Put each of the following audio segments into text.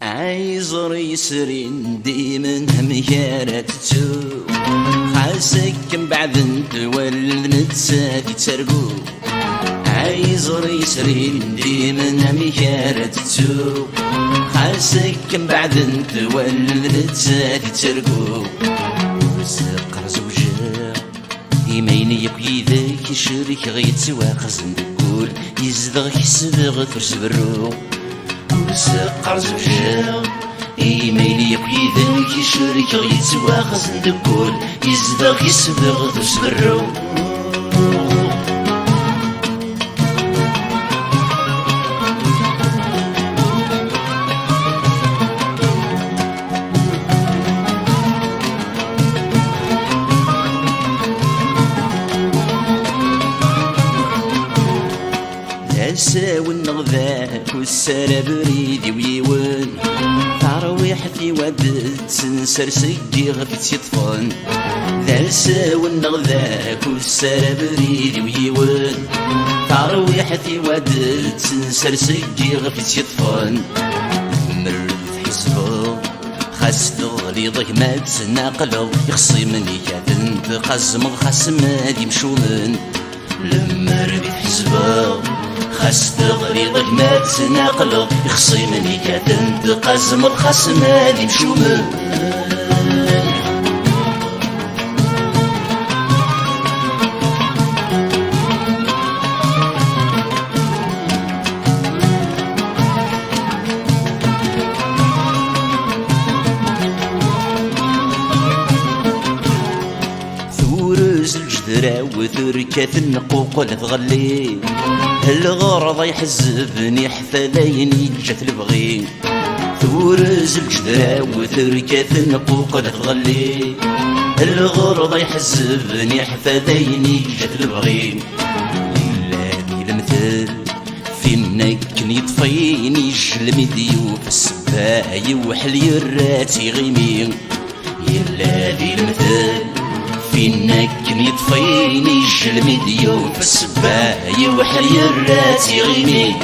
عايزر يسرين ديما مكانت تسوق خاسك من بعد نتولد نتسافي تسرقو عايزر يسرين ديما مكانت تسوق خاسك من بعد نتولد نتسافي تسرقو وسقر زوجها يميني بيدك يشرك غيتسواق زندقول يزدغ يسبغ تسبرو وسقر زوجها يميني بيدك يشرك غيتسواق زندقول يزدغ يسبغ تسبرو ساون نغذاك والسارة بريدي ويون ترويح في ود تنسر سقي غفت يطفن ذا ساون نغذاك والسارة بريدي ويون ترويح في ود تنسر سقي غفت يطفن مرد حزبه خاس تغليظك ما تناقلو يخصي مني كاتن تقزم الخصم هادي مشومن لما ربي حزبه خاس تغليظك ما تناقلو يخصي مني كاتن تقزم الخصم هادي مشومن الجدرة وتركة النقوق ولا تغلي الغرض يحزبني حتى ليني جات البغي ثورز الجدرة وتركة النقوق ولا تغلي الغرض يحزبني حتى ليني جات البغي لاني المثل في منك يطفيني جلمي ضيوف السباي وحلي الراتي غيمي يلالي المثل فينك يطفيني جلمي ضيوف السباي وحلي الراتي غيمي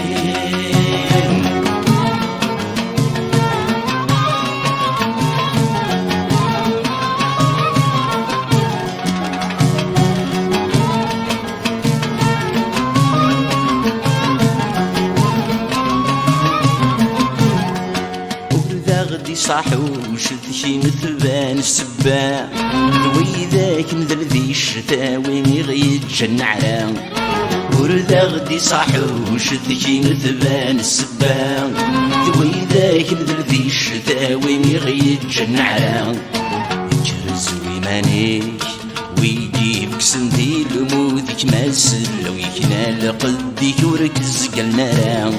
غدي صاحو شد شي مثبان السباع ويذاك نذل ذي الشتاء وين يغيد جنعرا وردا غدي صاحو شد شي مثبان السباع ويذاك نذل ذي الشتاء وين يغيد جنعرا يجرز ويمانيك ويجيبك سندي لمودك ما سلو يكنال قديك وركز قلنا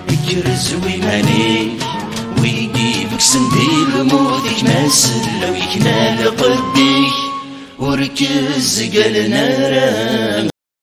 يجرز ويمانيك ويجيبك سنديل موتك ما سلو يكنال قديك وركز قلنا